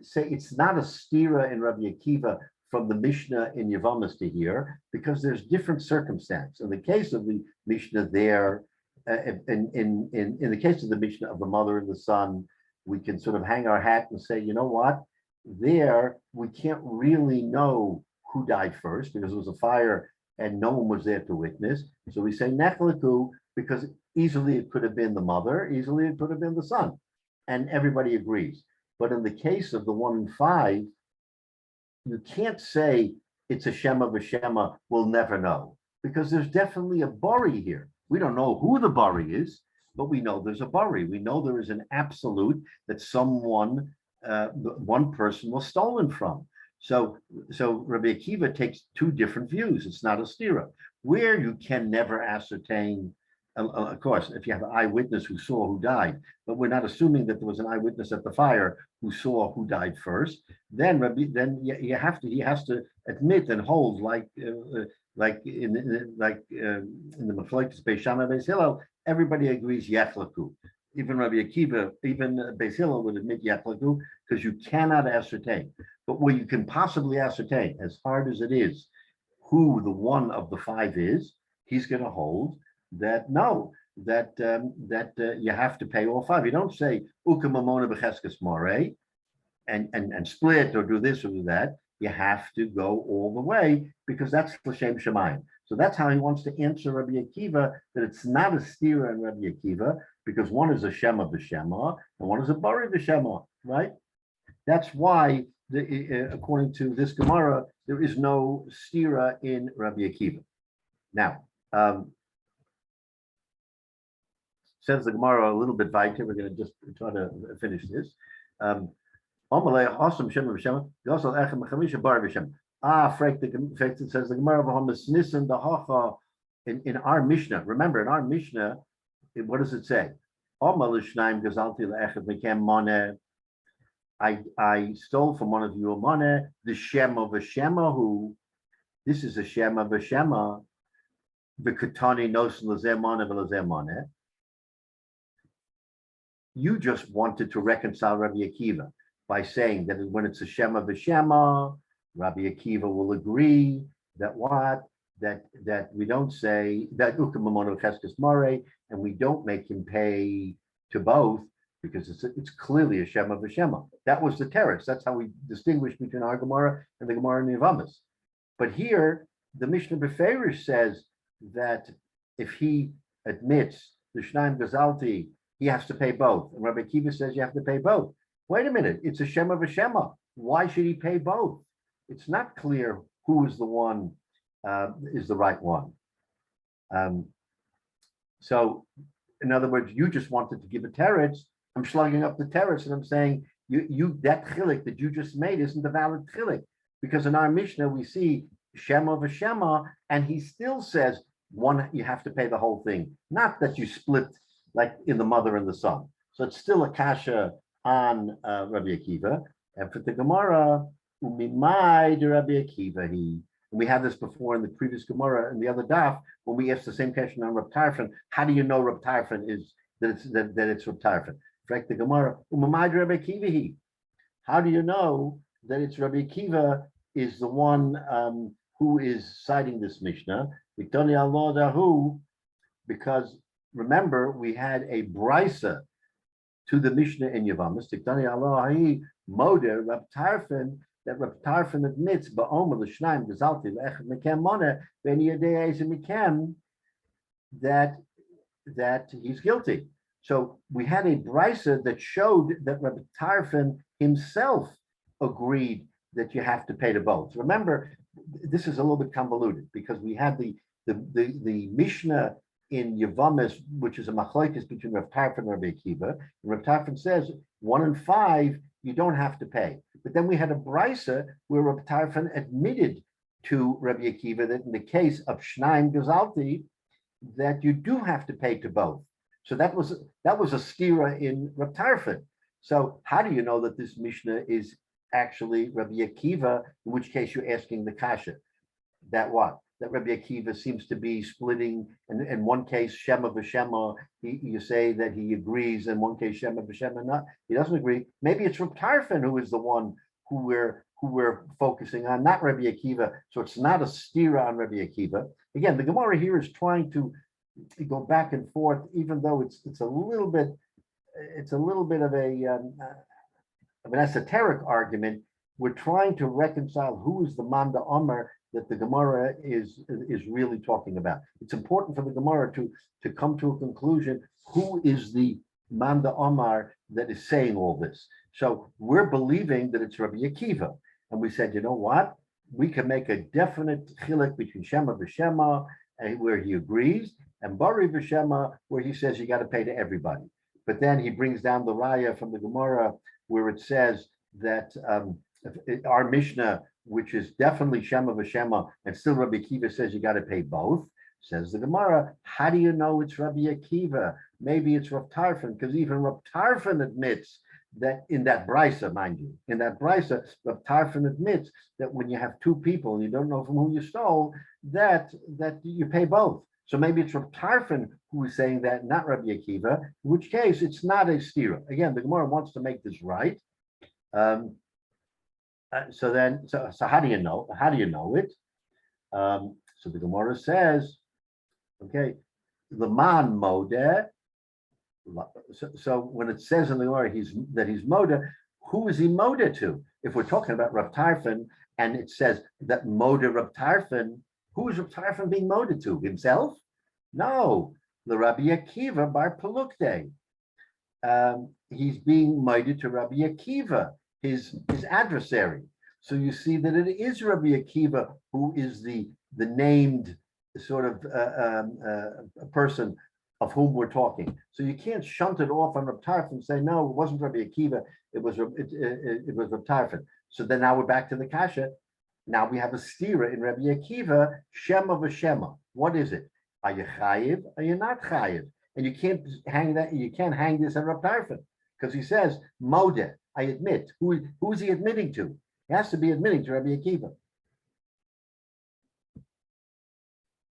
say it's not a stira in Rabbi Akiva from the Mishnah in Yevamos to here, because there's different circumstance. In the case of the Mishnah there, in the case of the Mishnah of the mother and the son, we can sort of hang our hat and say, you know what, there we can't really know who died first because it was a fire and no one was there to witness. So we say nechleku because easily it could have been the mother, easily it could have been the son, and everybody agrees. But in the case of the 1 in 5, you can't say it's a Shema v'Shema, we'll never know, because there's definitely a Bari here. We don't know who the Bari is, but we know there's a Bari. We know there is an absolute that someone, one person was stolen from. So Rabbi Akiva takes two different views. It's not a stira. Where you can never ascertain, of course, if you have an eyewitness who saw who died, but we're not assuming that there was an eyewitness at the fire who saw who died first. Then he has to admit and hold like in the Meflekes Beis Shammai Beis Hillel, everybody agrees yechlaku. Even Rabbi Akiva, even Beis Hillel would admit yechlaku because you cannot ascertain. But where you can possibly ascertain, as hard as it is, who the one of the 5 is, he's going to hold that no, that you have to pay all 5. You don't say ukamamona b'cheskes more and split or do this or do that. You have to go all the way because that's l'shem shemayim. So that's how he wants to answer Rabbi Akiva, that it's not a stira in Rabbi Akiva because one is a Shema v'Shema and one is a Bari v'Shema, right? That's why, according to this Gemara, there is no stira in Rabbi Akiva. Now, says the Gemara a little bit weiter. We're going to just try to finish this. It says the Gemara in our Mishnah. Remember, in our Mishnah, what does it say? I stole from one of you a money, the Shema v'Shema, who this is a Shema v'Shema, the Katani nos l'zeh money v'l'zeh money. You just wanted to reconcile Rabbi Akiva by saying that when it's a Shema v'Shema, Rabbi Akiva will agree that what? That we don't say that ukamamono cheskes mare, and we don't make him pay to both because it's clearly a Shema v'Shema. That was the teretz. That's how we distinguish between our Gemara and the Gemara in Yevamos. But here, the Mishnah Beferish says that if he admits the Shnaim Gazalti, he has to pay both. And Rabbi Akiva says you have to pay both. Wait a minute, it's a Shema v'Shema. Why should he pay both? It's not clear who is the one, is the right one. So, in other words, you just wanted to give a teretz. I'm slugging up the teretz and I'm saying you that chilik that you just made isn't a valid chilik, because in our Mishnah we see Shema v'Shema, and he still says one you have to pay the whole thing, not that you split like in the mother and the son. So it's still a kasha on Rabbi Akiva. And for the Gemara, umimai de Rabbi Akiva, and we had this before in the previous Gemara and the other daf when we asked the same question on Reb Tarfon. How do you know Reb Tarfon is that it's Reb Tarfon? Correct the Gemara. Umimai de Rabbi Akiva. How do you know that it's Rabbi Akiva is the one who is citing this Mishnah? Because remember, we had a brisa to the Mishnah in Yevamos. Tiktani Allahi Moder Reb Tarfon, that Reb Tarfon admits ba'omer l'shnaim gazalti le'echad mekem moneh v'eni yadei eizeh mekem that he's guilty. So we had a brisa that showed that Reb Tarfon himself agreed that you have to pay to both. Remember, this is a little bit convoluted because we had the Mishnah in Yevamos, which is a machlokes between Reb Tarfon and Rabbi Akiva. And Reb Tarfon says 1 in 5 you don't have to pay. But then we had a brisa where Reb Tarfon admitted to Rabbi Akiva that in the case of Shnaim Gazalti, that you do have to pay to both. So that was a stira in Reb Tarfon. So how do you know that this Mishnah is actually Rabbi Akiva? In which case you're asking the kasha. That what? that Rabbi Akiva seems to be splitting. And in one case, Shema v'Shema, you say that he agrees. In one case, Shema v'Shema, not, he doesn't agree. Maybe it's Reb Tarfon who is the one who we're focusing on, not Rabbi Akiva. So it's not a stira on Rabbi Akiva. Again, the Gemara here is trying to go back and forth, even though it's a little bit of an esoteric argument. We're trying to reconcile who is the Manda Omer that the Gemara is really talking about. It's important for the Gemara to come to a conclusion. Who is the Manda Omer that is saying all this? So we're believing that it's Rabbi Akiva, and we said, you know what? We can make a definite chilek between Shema v'Shema, where he agrees, and Bari v'Shema, where he says you got to pay to everybody. But then he brings down the raya from the Gemara where it says that our Mishnah, which is definitely Shema v'Shema, and still Rabbi Akiva says you got to pay both. Says the Gemara, how do you know it's Rabbi Akiva? Maybe it's Rav Tarfon, because even Rav Tarfon admits that in that brisa, mind you, in that brisa, Rav Tarfon admits that when you have two people and you don't know from who you stole, that you pay both. So maybe it's Rav Tarfon who is saying that, not Rabbi Akiva, in which case it's not a stira. Again, the Gemara wants to make this right. So how do you know? How do you know it? So the Gemara says, okay, the man modeh. So when it says in the Gemara that he's modeh, who is he modeh to? If we're talking about Rav Tarfon and it says that modeh Rav Tarfon, who is Rav Tarfon being modeh to? Himself? No, the Rabbi Akiva bar Pelukte. He's being modeh to Rabbi Akiva, his adversary. So you see that it is Rabbi Akiva who is the named sort of a person of whom we're talking. So you can't shunt it off on Reb Tarfon and say, no, it wasn't Rabbi Akiva, it was Reb Tarfon. So then now we're back to the kasha. Now we have a stira in Rabbi Akiva, Shema v'Shema. What is it? Are you chayiv? Are you not chayiv? And you can't hang this on Reb Tarfon, because he says, modeh, I admit. Who is he admitting to? He has to be admitting to Rabbi Akiva.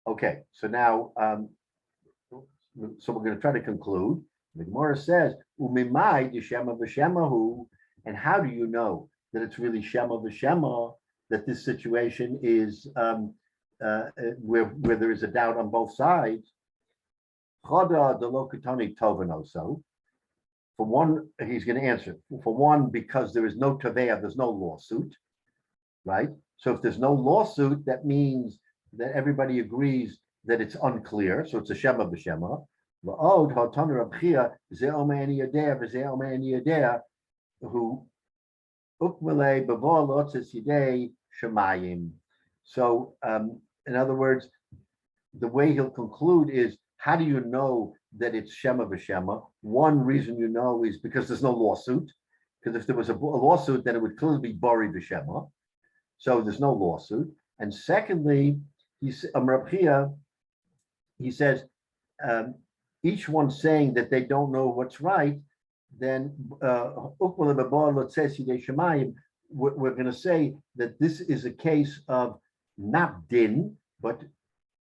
Okay, so now, so we're going to try to conclude. The Gemara says, "Umimai Shema v'Shemahu," and how do you know that it's really Shema v'Shema? That this situation is where there is a doubt on both sides. Chada delokatoni tovanoso. For one, he's going to answer. For one, because there is no taveya, there's no lawsuit, right? So if there's no lawsuit, that means that everybody agrees that it's unclear. So it's a Shema v'Shema. V'od ha'tanu Rabbi Hyatt ze omer ani yodea v'ze omer ani yodea who ukmele b'vo lotzes yidei shemayim. So in other words, the way he'll conclude is, how do you know that it's Shema v'Shema? One reason you know is because there's no lawsuit. Because if there was a lawsuit, then it would clearly be Bari v'Shema. So there's no lawsuit. And secondly, Rabbi Hyatt, he says, each one saying that they don't know what's right, then we're going to say that this is a case of not din, but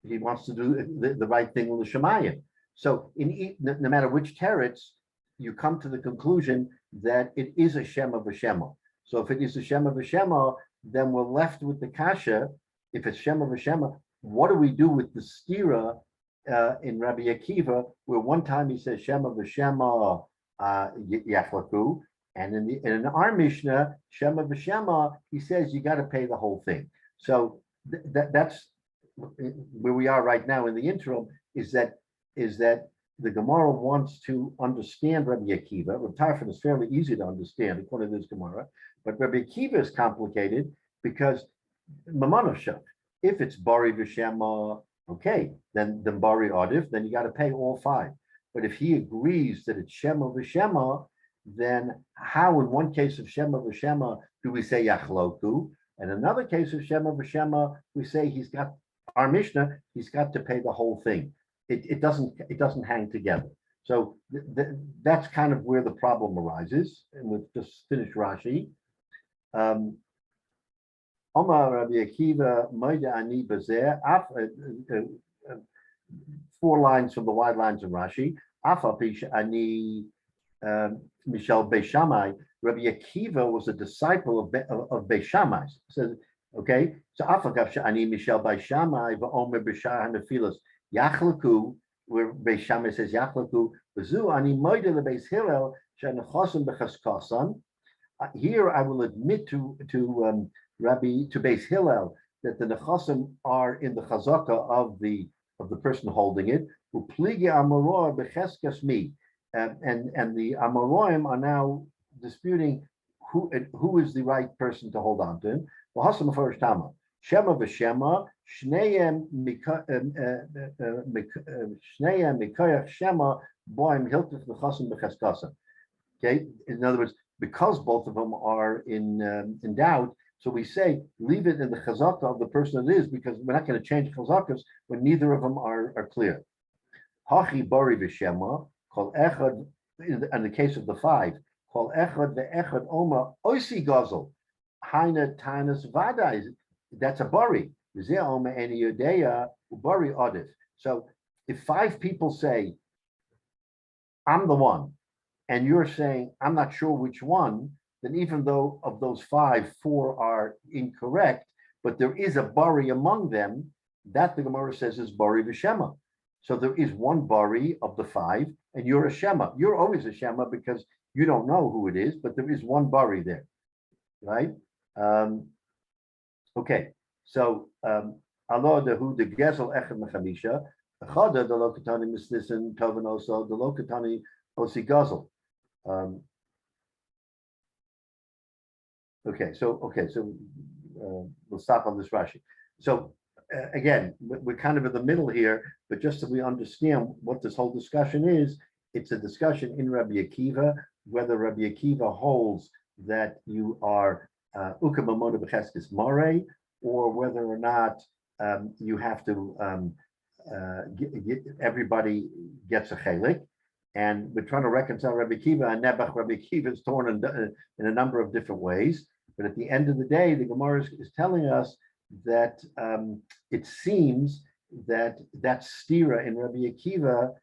he wants to do the right thing with the shemayim. So no matter which teretz, you come to the conclusion that it is a Shema v'Shema. So if it is a Shema v'Shema, then we're left with the kasha. If it's Shema v'Shema, what do we do with the stira in Rabbi Akiva, where one time he says Shema v'Shema yachlaku, and in our Mishnah, Shema v'Shema, he says you got to pay the whole thing. So that's where we are right now in the interim, is that the Gemara wants to understand Rabbi Akiva. Rabbi Tarfon is fairly easy to understand according to this Gemara, but Rabbi Akiva is complicated because Mamanashat. If it's Bari v'Shema, okay, then Bari Adif, then you got to pay all five. But if he agrees that it's Shema v'Shema, then how in one case of Shema v'Shema do we say Yachloku? And another case of Shema v'Shema, we say he's got, our Mishnah, he's got to pay the whole thing. It doesn't hang together. So that's kind of where the problem arises. And we'll just finish Rashi. Omar Rabbi Akiva, Moide Ani Bazeh, 4 lines from the wide lines of Rashi. Afapish Ani Michel Beishamai. Rabbi Akiva was a disciple of Beishamai. So, okay, so Afagav Ani Michel Beishamai, Va'omer B'Shar Hanefilas Yachlaku, where Beishamai says Yachlaku, V'zu Ani Moide LeBeis Hillel Shenechosim B'Chaskasan. Here I will admit to Beis Hillel that the nechasim are in the chazaka of the person holding it. Upligi amoroi becheskas mi, and the amoroim are now disputing who is the right person to hold on to him. V'hasam afarish tama shema v'shema shneim mikoyach shema boim hilkich nechasim becheskasa. Okay, in other words, because both of them are in doubt, so we say leave it in the chazaka of the person it is, because we're not going to change chazakas when neither of them are clear. Hachi bari v'shema kol echad. In the case of the 5, kol echad ve'echad oma oisi gazel haina tanas vadai. That's a bari. Zeh oma eni yodeya bari odif. So if 5 people say, I'm the one, and you're saying, I'm not sure which one, then even though of those 5, 4 are incorrect, but there is a bari among them, that the Gemara says is bari v'shema. So there is one bari of the 5, and you're a shema. You're always a shema because you don't know who it is, but there is one bari there, right? Okay, so Allah dehu de gezel echad mechamisha, achada the lokatani misnissen toven also the lokatani osi gazel. Okay, so we'll stop on this Rashi. So again, we're kind of in the middle here, but just so we understand what this whole discussion is, it's a discussion in Rabbi Akiva, whether Rabbi Akiva holds that you are ukamamona b'cheskes mare, or whether or not you have to everybody gets a chelik. And we're trying to reconcile Rabbi Akiva and Nebuch. Rabbi Akiva is torn in a number of different ways. But at the end of the day, the Gemara is telling us that it seems that stira in Rabbi Akiva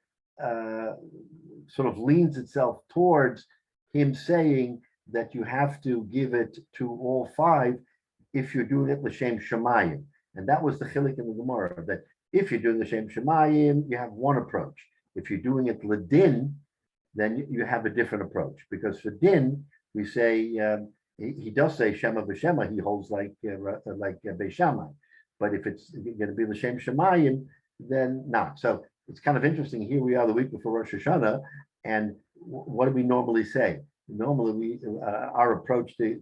sort of leans itself towards him saying that you have to give it to all 5 if you're doing it l'shem shemayim. And that was the chilik in the Gemara, that if you're doing l'shem shemayim, you have one approach. If you're doing it ledin, then you have a different approach, because for din we say he does say shema v'shema. He holds like Beis Shammai, but if it's going to be l'shem shemayim, then not. So it's kind of interesting. Here we are the week before Rosh Hashanah, and what do we normally say? Normally, our approach to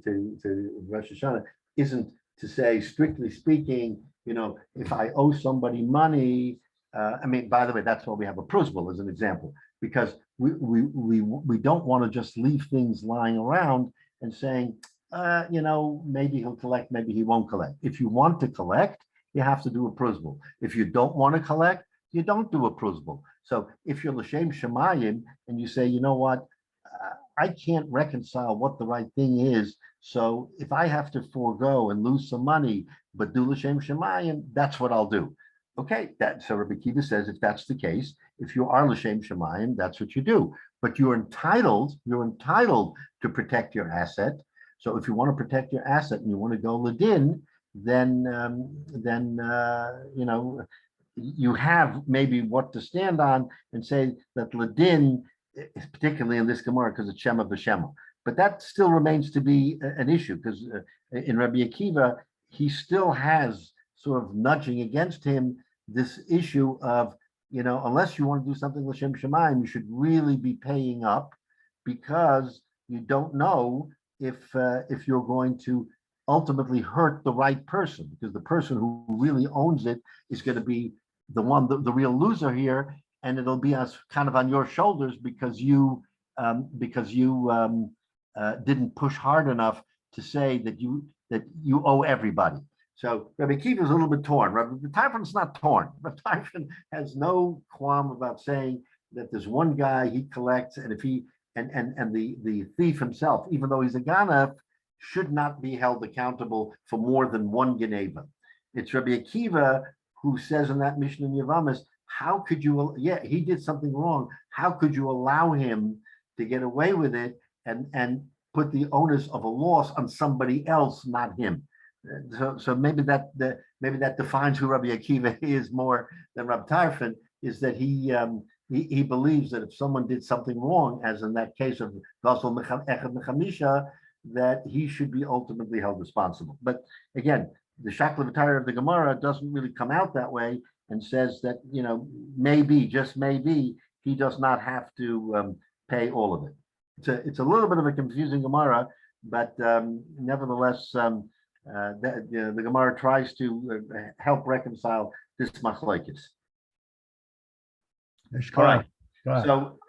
Rosh Hashanah isn't to say, strictly speaking, if I owe somebody money. I mean, by the way, that's why we have a prusbul as an example, because we don't want to just leave things lying around and saying, maybe he'll collect, maybe he won't collect. If you want to collect, you have to do a prusbul. If you don't want to collect, you don't do a prusbul. So if you're l'shem shemayim and you say, you know what, I can't reconcile what the right thing is, so if I have to forego and lose some money, but do l'shem shemayim, that's what I'll do. Okay, so Rabbi Akiva says if that's the case, if you are l'shem shemayim, that's what you do. But you're entitled to protect your asset. So if you want to protect your asset and you want to go ledin, then you have maybe what to stand on and say that ledin, particularly in this Gemara, because it's shema v'shema. But that still remains to be an issue, because in Rabbi Akiva, he still has sort of nudging against him this issue of, unless you want to do something l'shem shemayim, you should really be paying up, because you don't know if you're going to ultimately hurt the right person, because the person who really owns it is going to be the real loser here, and it'll be kind of on your shoulders because you didn't push hard enough to say that you owe everybody. So Rabbi Akiva is a little bit torn. Rabbi Tarfon's not torn. Rabbi Tarfon has no qualm about saying that there's one guy he collects, and if he and the thief himself, even though he's a ganef, should not be held accountable for more than one Geneva. It's Rabbi Akiva who says in that Mishnah in Yavamis, how could you, yeah, he did something wrong. How could you allow him to get away with it and put the onus of a loss on somebody else, not him? So maybe that defines who Rabbi Akiva is more than Rabbi Tarfon, is that he believes that if someone did something wrong, as in that case of Gasol Echad Mechamisha, that he should be ultimately held responsible. But again, the Shakla V'Tara of the Gemara doesn't really come out that way and says that, maybe, just maybe, he does not have to pay all of it. It's a little bit of a confusing Gemara, but nevertheless, the Gemara tries to help reconcile this machlokes. All right. So